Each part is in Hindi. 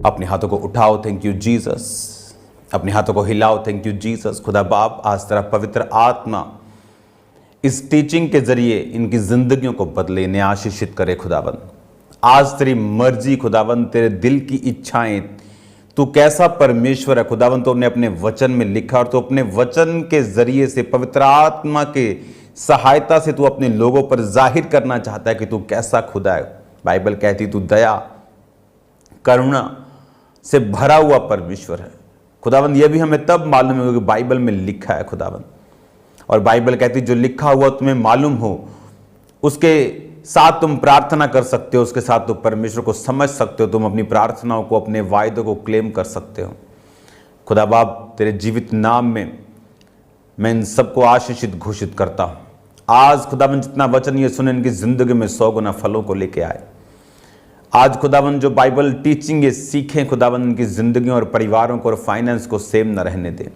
अपने हाथों को उठाओ, थैंक यू जीसस। अपने हाथों को हिलाओ, थैंक यू जीसस। खुदा बाप, आज तेरा पवित्र आत्मा इस टीचिंग के जरिए इनकी जिंदगियों को बदले, इन्हें आशीषित करे खुदाबंद। आज तेरी मर्जी खुदाबंद, तेरे दिल की इच्छाएं, तू कैसा परमेश्वर है खुदाबंद, तो अपने वचन में लिखा, और तो अपने वचन के जरिए से पवित्र आत्मा के सहायता से तू अपने लोगों पर जाहिर करना चाहता है कि तू कैसा खुदा है। बाइबल कहती तू दया करुणा से भरा हुआ परमेश्वर है खुदाबंद। यह भी हमें तब मालूम है कि बाइबल में लिखा है खुदाबंद, और बाइबल कहती जो लिखा हुआ तुम्हें मालूम हो उसके साथ तुम प्रार्थना कर सकते हो, उसके साथ तुम परमेश्वर को समझ सकते हो, तुम अपनी प्रार्थनाओं को, अपने वायदों को क्लेम कर सकते हो। खुदा बाप, तेरे जीवित नाम में मैं इन सबको आशीषित घोषित करता हूं। आज खुदाबंद जितना वचन ये सुने, इनकी जिंदगी में 100 गुना फलों को लेके आए। आज खुदाबंद जो बाइबल टीचिंग ये सीखें खुदाबंद, इनकी जिंदगियों और परिवारों को और फाइनेंस को सेम न रहने दे।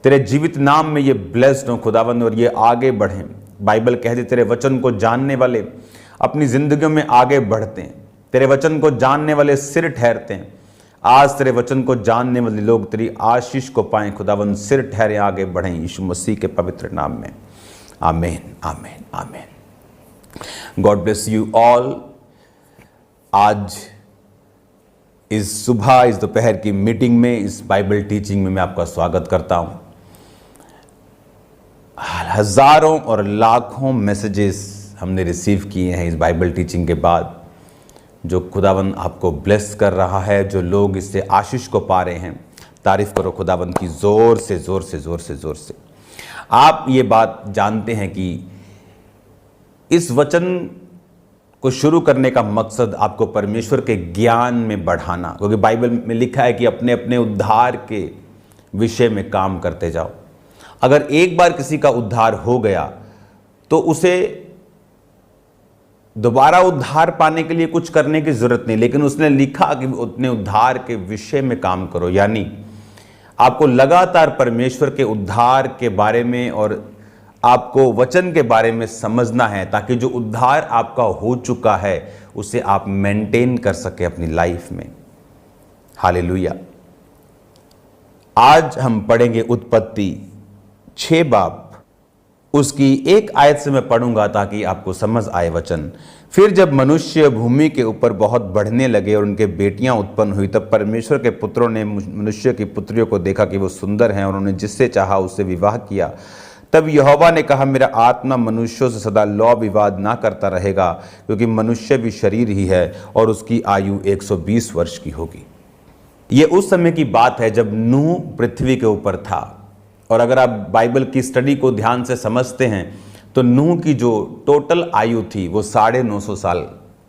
तेरे जीवित नाम में ये ब्लेस्ड हो खुदाबंद, और ये आगे बढ़ें। बाइबल कहती तेरे वचन को जानने वाले अपनी जिंदगियों में आगे बढ़ते हैं, तेरे वचन को जानने वाले सिर ठहरते हैं। आज तेरे वचन को जानने वाले लोग तेरी आशीष को पाएं खुदाबंद, सिर ठहरे, आगे बढ़ें यीशु मसीह के पवित्र नाम में। आमीन, आमीन, आमीन। God bless you all. आज इस सुबह, इस दोपहर की मीटिंग में, इस बाइबल टीचिंग में मैं आपका स्वागत करता हूं। हजारों और लाखों मैसेजेस हमने रिसीव किए हैं इस बाइबल टीचिंग के बाद, जो खुदावंद आपको ब्लेस कर रहा है, जो लोग इससे आशीष को पा रहे हैं। तारीफ करो खुदावंद की, जोर से जोर से जोर से जोर से। आप ये बात जानते हैं कि इस वचन को शुरू करने का मकसद आपको परमेश्वर के ज्ञान में बढ़ाना, क्योंकि बाइबल में लिखा है कि अपने अपने उद्धार के विषय में काम करते जाओ। अगर एक बार किसी का उद्धार हो गया तो उसे दोबारा उद्धार पाने के लिए कुछ करने की जरूरत नहीं, लेकिन उसने लिखा कि अपने उद्धार के विषय में काम करो। यानी आपको लगातार परमेश्वर के उद्धार के बारे में और आपको वचन के बारे में समझना है, ताकि जो उद्धार आपका हो चुका है उसे आप मेंटेन कर सके अपनी लाइफ में। हालेलुया। आज हम पढ़ेंगे उत्पत्ति 6 बाब, उसकी एक आयत से मैं पढ़ूंगा ताकि आपको समझ आए वचन। फिर जब मनुष्य भूमि के ऊपर बहुत बढ़ने लगे और उनके बेटियां उत्पन्न हुई, तब परमेश्वर के पुत्रों ने मनुष्य की पुत्रियों को देखा कि वो सुंदर हैं, और उन्होंने जिससे चाहा उससे विवाह किया। तब यहोवा ने कहा, मेरा आत्मा मनुष्यों से सदा लौ विवाद ना करता रहेगा, क्योंकि मनुष्य भी शरीर ही है और उसकी आयु 120 वर्ष की होगी। ये उस समय की बात है जब नूह पृथ्वी के ऊपर था। और अगर आप बाइबल की स्टडी को ध्यान से समझते हैं तो नूह की जो टोटल आयु थी वो 950 साल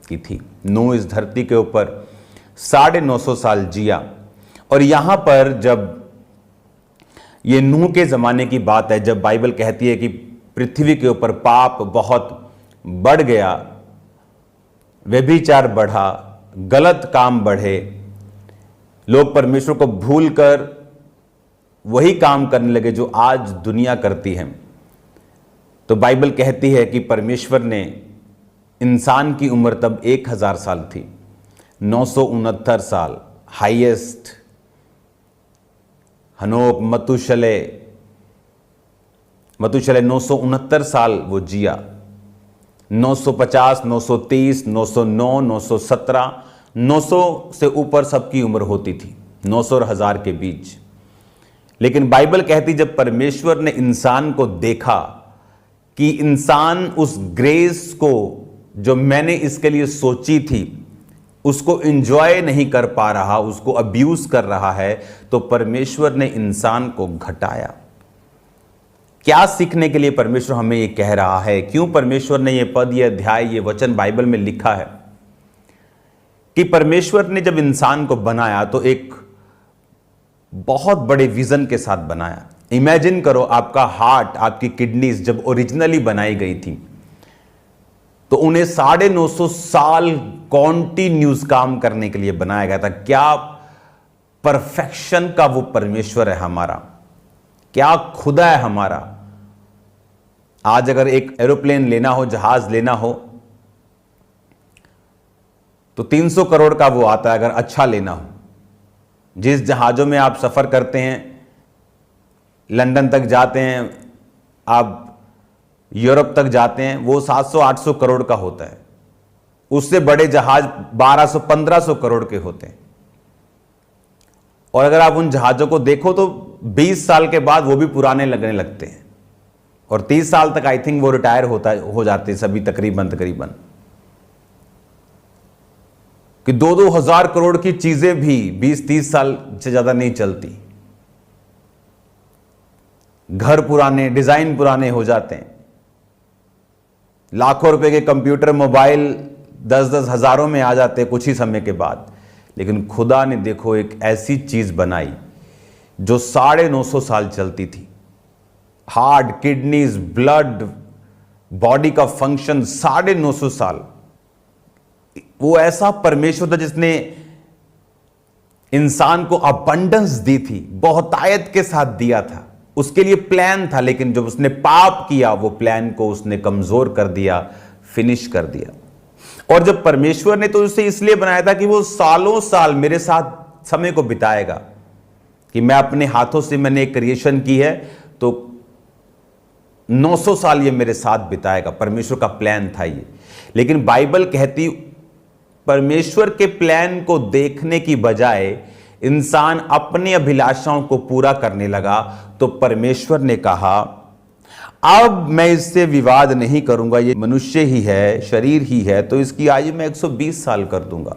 की थी। नूह इस धरती के ऊपर 950 साल जिया। और यहाँ पर जब ये नूह के ज़माने की बात है, जब बाइबल कहती है कि पृथ्वी के ऊपर पाप बहुत बढ़ गया, व्यभिचार बढ़ा, गलत काम बढ़े, लोग परमेश्वर को भूलकर वही काम करने लगे जो आज दुनिया करती है, तो बाइबल कहती है कि परमेश्वर ने, इंसान की उम्र तब 1000 साल थी, 969 साल हाईएस्ट। हनोक मतुशले 969 साल वो जिया। 950, 930, 909, 917, 900 से ऊपर सबकी उम्र होती थी, 900 और 1000 के बीच। लेकिन बाइबल कहती जब परमेश्वर ने इंसान को देखा कि इंसान उस ग्रेस को जो मैंने इसके लिए सोची थी उसको एंजॉय नहीं कर पा रहा, उसको अब्यूज कर रहा है, तो परमेश्वर ने इंसान को घटाया। क्या सीखने के लिए परमेश्वर हमें ये कह रहा है? क्यों परमेश्वर ने ये पद, ये अध्याय, ये वचन बाइबल में लिखा है? कि परमेश्वर ने जब इंसान को बनाया तो एक बहुत बड़े विजन के साथ बनाया। इमेजिन करो, आपका हार्ट, आपकी किडनीज जब ओरिजिनली बनाई गई थी तो उन्हें 950 साल कॉन्टिन्यूस काम करने के लिए बनाया गया था। क्या परफेक्शन का वो परमेश्वर है हमारा, क्या खुदा है हमारा। आज अगर एक एरोप्लेन लेना हो, जहाज लेना हो, तो 300 करोड़ का वो आता है अगर अच्छा लेना हो। जिस जहाज़ों में आप सफ़र करते हैं, लंदन तक जाते हैं, आप यूरोप तक जाते हैं, वो 700-800 करोड़ का होता है। उससे बड़े जहाज 1200-1500 करोड़ के होते हैं। और अगर आप उन जहाज़ों को देखो तो 20 साल के बाद वो भी पुराने लगने लगते हैं, और 30 साल तक आई थिंक वो रिटायर हो जाते हैं सभी तकरीबन कि 2-2 हजार करोड़ की चीजें भी 20-30 साल से ज्यादा नहीं चलती। घर पुराने, डिजाइन पुराने हो जाते हैं। लाखों रुपए के कंप्यूटर, मोबाइल 10-10 हजारों में आ जाते हैं कुछ ही समय के बाद। लेकिन खुदा ने देखो एक ऐसी चीज बनाई जो 950 साल चलती थी। हार्ट, किडनीज, ब्लड, बॉडी का फंक्शन 950 साल। वो ऐसा परमेश्वर था जिसने इंसान को अबंडेंस दी थी, बहुतायत के साथ दिया था। उसके लिए प्लान था, लेकिन जब उसने पाप किया वो प्लान को उसने कमजोर कर दिया, फिनिश कर दिया। और जब परमेश्वर ने तो उसे इसलिए बनाया था कि वो सालों साल मेरे साथ समय को बिताएगा, कि मैं अपने हाथों से मैंने एक क्रिएशन की है तो 900 साल ये मेरे साथ बिताएगा। परमेश्वर का प्लान था ये। लेकिन बाइबल कहती परमेश्वर के प्लान को देखने की बजाय इंसान अपनी अभिलाषाओं को पूरा करने लगा। तो परमेश्वर ने कहा अब मैं इससे विवाद नहीं करूंगा, ये मनुष्य ही है, शरीर ही है, तो इसकी आयु मैं 120 साल कर दूंगा।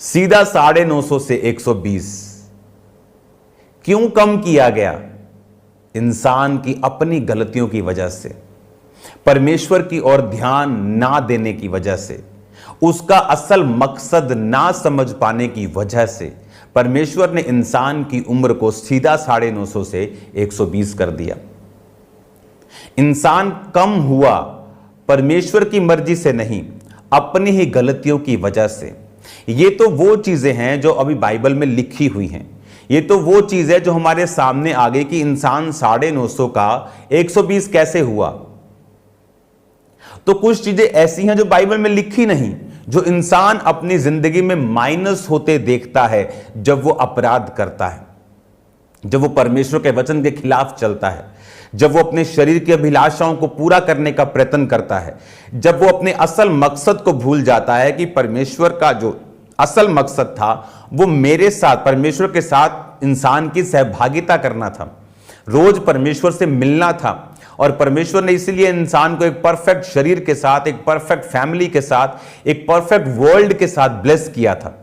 सीधा 950 से 120 क्यों कम किया गया? इंसान की अपनी गलतियों की वजह से, परमेश्वर की ओर ध्यान ना देने की वजह से, उसका असल मकसद ना समझ पाने की वजह से परमेश्वर ने इंसान की उम्र को सीधा 950 से 120 कर दिया। इंसान कम हुआ परमेश्वर की मर्जी से नहीं, अपनी ही गलतियों की वजह से। ये तो वो चीजें हैं जो अभी बाइबल में लिखी हुई हैं। ये तो वो चीज है जो हमारे सामने आ गई कि इंसान 950 का 120 कैसे हुआ। तो कुछ चीजें ऐसी हैं जो बाइबल में लिखी नहीं, जो इंसान अपनी जिंदगी में माइनस होते देखता है जब वो अपराध करता है, जब वो परमेश्वर के वचन के खिलाफ चलता है, जब वो अपने शरीर की अभिलाषाओं को पूरा करने का प्रयत्न करता है, जब वो अपने असल मकसद को भूल जाता है कि परमेश्वर का जो असल मकसद था वो मेरे साथ, परमेश्वर के साथ इंसान की सहभागिता करना था, रोज परमेश्वर से मिलना था। और परमेश्वर ने इसीलिए इंसान को एक परफेक्ट शरीर के साथ, एक परफेक्ट फैमिली के साथ, एक परफेक्ट वर्ल्ड के साथ ब्लेस किया था।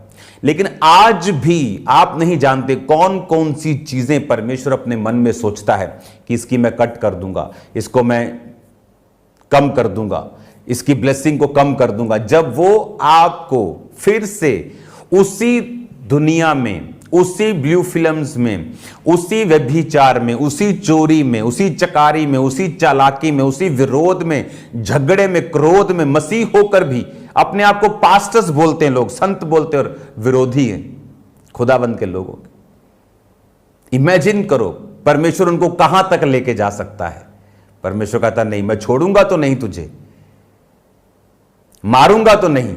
लेकिन आज भी आप नहीं जानते कौन कौन सी चीजें परमेश्वर अपने मन में सोचता है कि इसकी मैं कट कर दूंगा, इसको मैं कम कर दूंगा, इसकी ब्लेसिंग को कम कर दूंगा। जब वो आपको फिर से उसी दुनिया में, उसी ब्लू फिल्म्स में, उसी व्यभिचार में, उसी चोरी में, उसी चकारी में, उसी चालाकी में, उसी विरोध में, झगड़े में, क्रोध में मसीह होकर भी अपने आप को पास्टर्स बोलते हैं लोग, संत बोलते हैं, और विरोधी हैं खुदाबंद के लोगों के। इमेजिन करो परमेश्वर उनको कहां तक लेके जा सकता है। परमेश्वर कहता नहीं, मैं छोड़ूंगा तो नहीं तुझे, मारूंगा तो नहीं,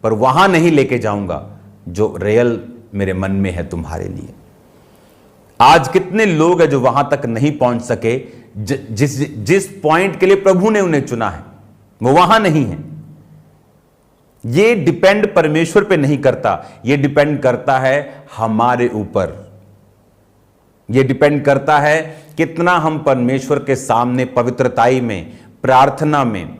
पर वहां नहीं लेके जाऊंगा जो रियल मेरे मन में है तुम्हारे लिए। आज कितने लोग हैं जो वहां तक नहीं पहुंच सके, जिस पॉइंट के लिए प्रभु ने उन्हें चुना है वो वहां नहीं है। ये डिपेंड परमेश्वर पे नहीं करता, ये डिपेंड करता है हमारे ऊपर। ये डिपेंड करता है कितना हम परमेश्वर के सामने पवित्रताई में, प्रार्थना में,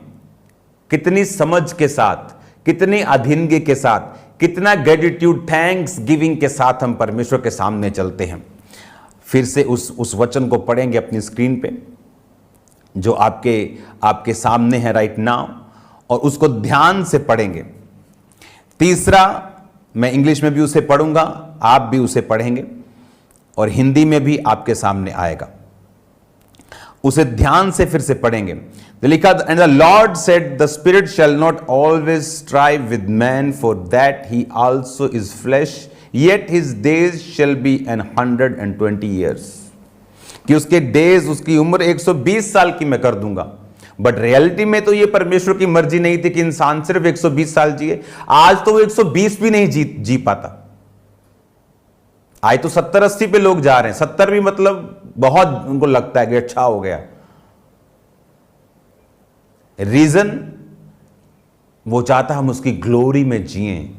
कितनी समझ के साथ, कितनी अधीनगी के साथ, कितना ग्रेटिट्यूड, थैंक्स गिविंग के साथ हम परमेश्वर के सामने चलते हैं। फिर से उस वचन को पढ़ेंगे अपनी स्क्रीन पे जो आपके सामने है राइट नाउ, और उसको ध्यान से पढ़ेंगे। तीसरा, मैं इंग्लिश में भी उसे पढ़ूंगा, आप भी उसे पढ़ेंगे, और हिंदी में भी आपके सामने आएगा। उसे ध्यान से फिर से पढ़ेंगे। तो लिखा, and the Lord said, the spirit shall not always strive with man, for that he also is flesh, yet his days shall be 120 years. कि उसके डेज, उसकी उम्र 120 साल की मैं कर दूंगा। बट रियलिटी में तो ये परमेश्वर की मर्जी नहीं थी कि इंसान सिर्फ 120 साल जिए। आज तो वो 120 भी नहीं जी पाता। आज तो 70-80 पे लोग जा रहे हैं, 70 भी मतलब बहुत उनको लगता है कि अच्छा हो गया। रीजन, वो चाहता हम उसकी ग्लोरी में जिएं,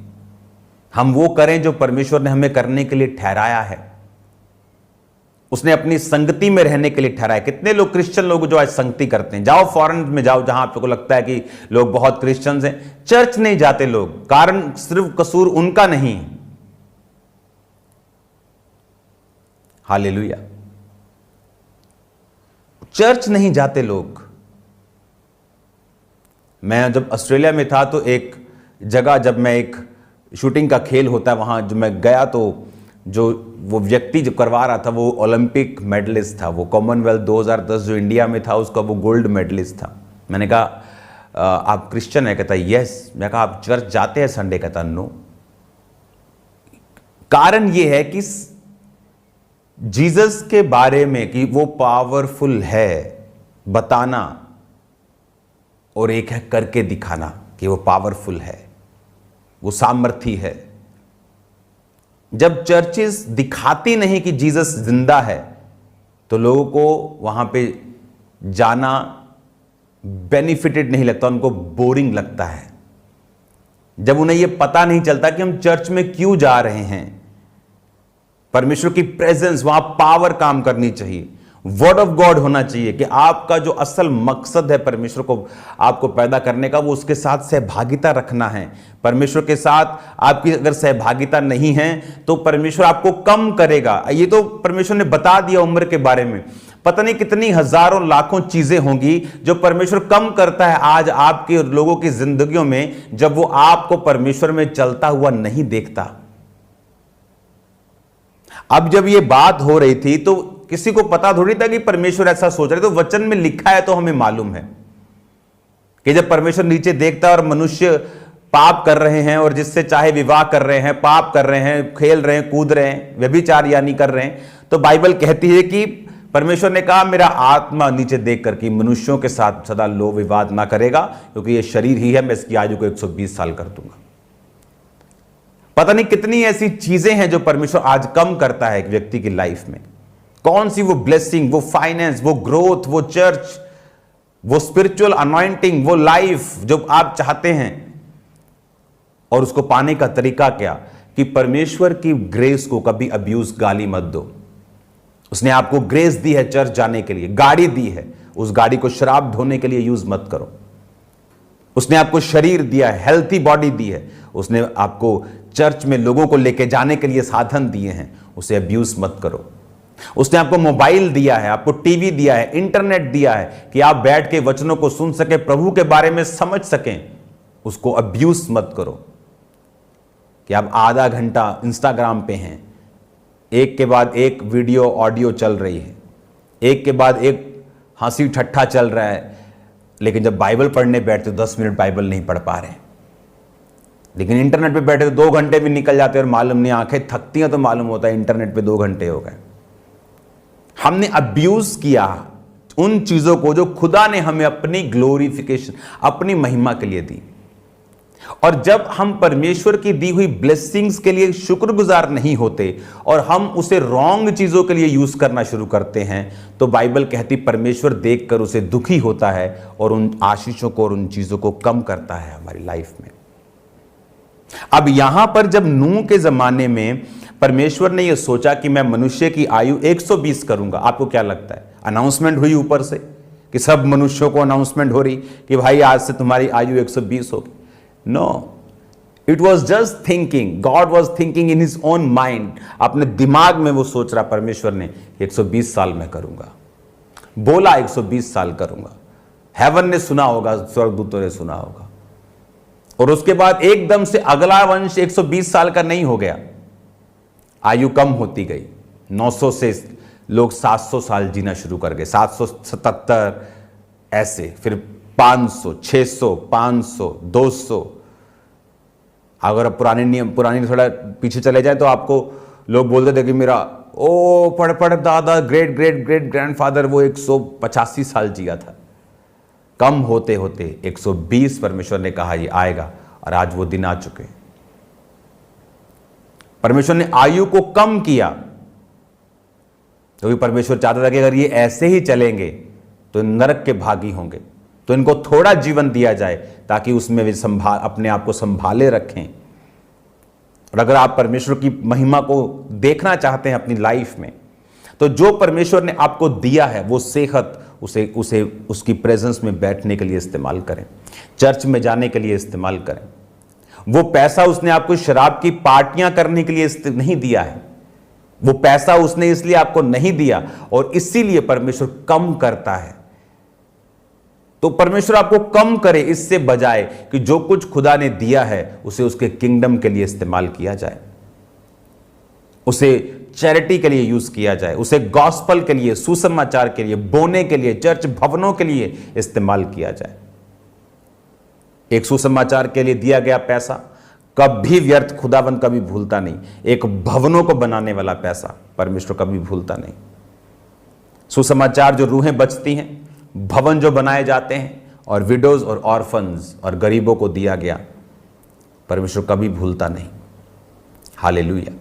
हम वो करें जो परमेश्वर ने हमें करने के लिए ठहराया है, उसने अपनी संगति में रहने के लिए ठहराया। कितने लोग क्रिश्चियन लोग जो आज संगति करते हैं, जाओ फॉरेन में जाओ जहां आपको लगता है कि लोग बहुत क्रिश्चियंस हैं, चर्च नहीं जाते लोग, कारण सिर्फ कसूर उनका नहीं। हालेलुया। चर्च नहीं जाते लोग। मैं जब ऑस्ट्रेलिया में था तो एक जगह, जब मैं एक शूटिंग का खेल होता है वहां जो मैं गया, तो जो वो व्यक्ति जो करवा रहा था वो ओलंपिक मेडलिस्ट था, वो कॉमनवेल्थ 2010 जो इंडिया में था उसका वो गोल्ड मेडलिस्ट था। मैंने कहा आप क्रिश्चियन है? कहता यस। मैं कहा आप चर्च जाते हैं संडे? कहता नो। कारण ये है कि जीसस के बारे में कि वो पावरफुल है बताना, और एक है करके दिखाना कि वो पावरफुल है, वो सामर्थी है। जब चर्चेस दिखाती नहीं कि जीसस जिंदा है तो लोगों को वहां पे जाना बेनिफिटेड नहीं लगता, उनको बोरिंग लगता है। जब उन्हें यह पता नहीं चलता कि हम चर्च में क्यों जा रहे हैं, परमेश्वर की प्रेजेंस, वहां पावर काम करनी चाहिए, वर्ड ऑफ गॉड होना चाहिए कि आपका जो असल मकसद है परमेश्वर को आपको पैदा करने का, वो उसके साथ सहभागिता रखना है। परमेश्वर के साथ आपकी अगर सहभागिता नहीं है तो परमेश्वर आपको कम करेगा। ये तो परमेश्वर ने बता दिया उम्र के बारे में। पता नहीं कितनी हजारों लाखों चीजें होंगी जो परमेश्वर कम करता है आज आपके लोगों की जिंदगियों में, जब वो आपको परमेश्वर में चलता हुआ नहीं देखता। अब जब ये बात हो रही थी तो किसी को पता थोड़ी था कि परमेश्वर ऐसा सोच रहे, तो वचन में लिखा है तो हमें मालूम है कि जब परमेश्वर नीचे देखता है और मनुष्य पाप कर रहे हैं और जिससे चाहे विवाह कर रहे हैं, पाप कर रहे हैं, खेल रहे हैं, कूद रहे हैं, व्यभिचार यानी कर रहे हैं, तो बाइबल कहती है कि परमेश्वर ने कहा मेरा आत्मा नीचे देख कर कि मनुष्यों के साथ सदा लो विवाद ना करेगा, क्योंकि ये शरीर ही है, मैं इसकी आयु को 120 साल कर दूंगा। पता नहीं कितनी ऐसी चीजें हैं जो परमेश्वर आज कम करता है एक व्यक्ति की लाइफ में। कौन सी वो ब्लेसिंग, वो फाइनेंस, वो ग्रोथ, वो चर्च, वो स्पिरिचुअल अनॉइंटिंग, वो लाइफ जो आप चाहते हैं, और उसको पाने का तरीका क्या कि परमेश्वर की ग्रेस को कभी अब्यूज गाली मत दो। उसने आपको ग्रेस दी है चर्च जाने के लिए, गाड़ी दी है, उस गाड़ी को शराब ढोने के लिए यूज मत करो। उसने आपको शरीर दिया है, हेल्थी बॉडी दी है, उसने आपको चर्च में लोगों को लेके जाने के लिए साधन दिए हैं, उसे अब्यूज मत करो। उसने आपको मोबाइल दिया है, आपको टीवी दिया है, इंटरनेट दिया है कि आप बैठ के वचनों को सुन सके, प्रभु के बारे में समझ सकें, उसको अब्यूज मत करो कि आप आधा घंटा इंस्टाग्राम पे हैं, एक के बाद एक वीडियो ऑडियो चल रही है, एक के बाद एक हंसी ठट्ठा चल रहा है, लेकिन जब बाइबल पढ़ने बैठते तो 10 मिनट बाइबल नहीं पढ़ पा रहे। लेकिन इंटरनेट पे बैठे तो 2 घंटे भी निकल जाते और मालूम नहीं, आंखें थकती हैं तो मालूम होता है इंटरनेट पे 2 घंटे हो गए। हमने अब्यूज किया उन चीजों को जो खुदा ने हमें अपनी ग्लोरिफिकेशन, अपनी महिमा के लिए दी। और जब हम परमेश्वर की दी हुई ब्लेसिंग्स के लिए शुक्रगुजार नहीं होते और हम उसे रॉन्ग चीजों के लिए यूज करना शुरू करते हैं, तो बाइबल कहती परमेश्वर देखकर उसे दुखी होता है और उन आशीषों को और उन चीजों को कम करता है हमारी लाइफ में। अब यहां पर जब नूह के जमाने में परमेश्वर ने यह सोचा कि मैं मनुष्य की आयु 120 करूंगा, आपको क्या लगता है? अनाउंसमेंट हुई ऊपर से कि सब मनुष्यों को अनाउंसमेंट हो रही कि भाई आज से तुम्हारी आयु 120 होगी? No, it was just thinking, God was thinking in his own mind. अपने दिमाग में वो सोच रहा परमेश्वर ने 120 साल में करूंगा, बोला 120 साल करूंगा। हेवन ने सुना होगा, स्वर्गदूतों ने सुना होगा, और उसके बाद एकदम से अगला वंश 120 साल का नहीं हो गया, आयु कम होती गई। 900 से लोग 700 साल जीना शुरू कर गए, 777 ऐसे, फिर 500, 600, 500, 200। अगर आप पुरानी थोड़ा पीछे चले जाए तो आपको लोग बोलते थे कि मेरा पढ़ दादा, ग्रेट ग्रेट ग्रेट ग्रैंडफादर वो 185 साल जिया था। कम होते होते 120 परमेश्वर ने कहा ये आएगा, और आज वो दिन आ चुके। परमेश्वर ने आयु को कम किया क्योंकि परमेश्वर चाहता था कि अगर ये ऐसे ही चलेंगे तो नरक के भागी होंगे, तो इनको थोड़ा जीवन दिया जाए ताकि उसमें वे अपने आप को संभाले रखें। और अगर आप परमेश्वर की महिमा को देखना चाहते हैं अपनी लाइफ में, तो जो परमेश्वर ने आपको दिया है वो सेहत उसे उसकी प्रेजेंस में बैठने के लिए इस्तेमाल करें, चर्च में जाने के लिए इस्तेमाल करें। वो पैसा उसने आपको शराब की पार्टियां करने के लिए नहीं दिया है, वो पैसा उसने इसलिए आपको नहीं दिया और इसीलिए परमेश्वर कम करता है। तो परमेश्वर आपको कम करे इससे बजाय कि जो कुछ खुदा ने दिया है उसे उसके किंगडम के लिए इस्तेमाल किया जाए, उसे चैरिटी के लिए यूज किया जाए, उसे गॉस्पल के लिए, सुसमाचार के लिए, बोने के लिए, चर्च भवनों के लिए इस्तेमाल किया जाए। एक सुसमाचार के लिए दिया गया पैसा कभी व्यर्थ खुदावंद कभी भूलता नहीं। एक भवनों को बनाने वाला पैसा परमेश्वर कभी भूलता नहीं। सुसमाचार जो रूहें बचती हैं, भवन जो बनाए जाते हैं, और विडोज और ऑर्फन्स और गरीबों को दिया गया, परमेश्वर कभी भूलता नहीं। हालेलुया।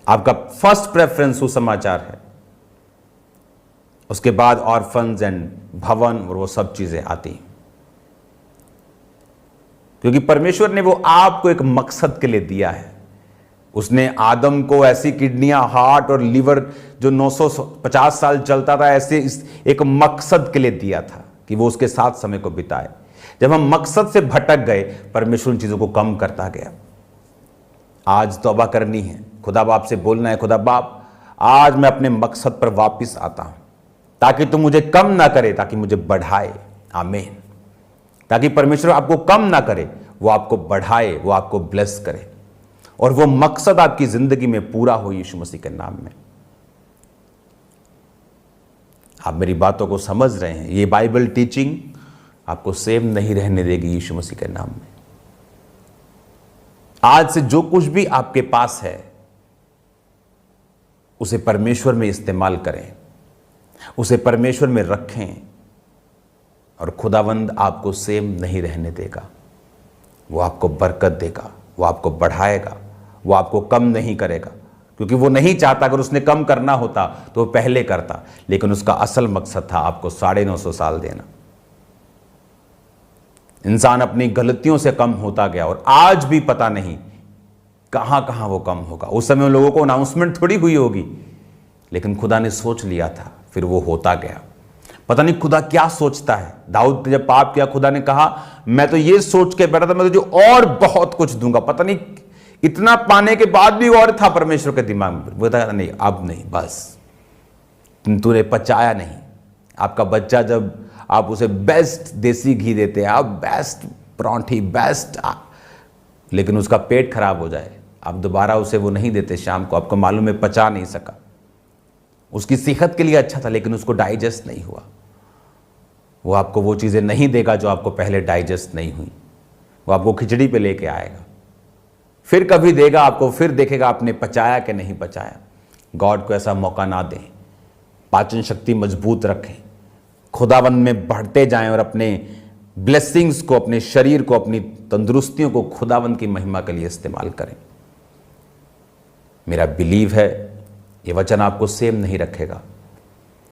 आपका फर्स्ट प्रेफरेंस सुसमाचार है, उसके बाद ऑर्फन्स एंड भवन और वो सब चीजें आती हैं, क्योंकि परमेश्वर ने वो आपको एक मकसद के लिए दिया है। उसने आदम को ऐसी किडनियां, हार्ट और लीवर जो 950 साल चलता था, ऐसे एक मकसद के लिए दिया था कि वो उसके साथ समय को बिताए। जब हम मकसद से भटक गए, परमेश्वर उन चीजों को कम करता गया। आज तौबा करनी है, खुदा बाप से बोलना है, खुदा बाप आज मैं अपने मकसद पर वापस आता हूं, ताकि तुम मुझे कम ना करे, ताकि मुझे बढ़ाए। आमीन। ताकि परमेश्वर आपको कम ना करे, वो आपको बढ़ाए, वो आपको ब्लेस करे और वो मकसद आपकी जिंदगी में पूरा हो यीशु मसीह के नाम में। आप मेरी बातों को समझ रहे हैं? ये बाइबल टीचिंग आपको सेम नहीं रहने देगी यीशु मसीह के नाम में। आज से जो कुछ भी आपके पास है उसे परमेश्वर में इस्तेमाल करें, उसे परमेश्वर में रखें और खुदावंद आपको सेम नहीं रहने देगा। वो आपको बरकत देगा, वो आपको बढ़ाएगा, वो आपको कम नहीं करेगा, क्योंकि वो नहीं चाहता। अगर उसने कम करना होता तो वो पहले करता, लेकिन उसका असल मकसद था आपको 950 साल देना। इंसान अपनी गलतियों से कम होता गया और आज भी पता नहीं कहां कहां वो कम होगा। उस समय उन लोगों को अनाउंसमेंट थोड़ी हुई होगी, लेकिन खुदा ने सोच लिया था, फिर वो होता गया। पता नहीं खुदा क्या सोचता है। दाऊद ने जब पाप किया, खुदा ने कहा मैं तो ये सोच के बैठा था मैं तुझे और बहुत कुछ दूंगा। पता नहीं इतना पाने के बाद भी और था परमेश्वर के दिमाग में। वो था नहीं, अब नहीं, बस तूने पचाया नहीं। आपका बच्चा जब आप उसे बेस्ट देसी घी देते हैं, आप बेस्ट परांठी, बेस्ट, लेकिन उसका पेट खराब हो जाए, आप दोबारा उसे वो नहीं देते शाम को। आपको मालूम है पचा नहीं सका। उसकी सेहत के लिए अच्छा था लेकिन उसको डाइजेस्ट नहीं हुआ। वो आपको वो चीज़ें नहीं देगा जो आपको पहले डाइजेस्ट नहीं हुई। वो आपको खिचड़ी पे लेके आएगा, फिर कभी देगा आपको, फिर देखेगा आपने पचाया कि नहीं पचाया। गॉड को ऐसा मौका ना दें। पाचन शक्ति मजबूत रखें, खुदावंद में बढ़ते जाएं और अपने ब्लेसिंग्स को, अपने शरीर को, अपनी तंदुरुस्तियों को खुदावंद की महिमा के लिए इस्तेमाल करें। मेरा बिलीव है ये वचन आपको सेम नहीं रखेगा।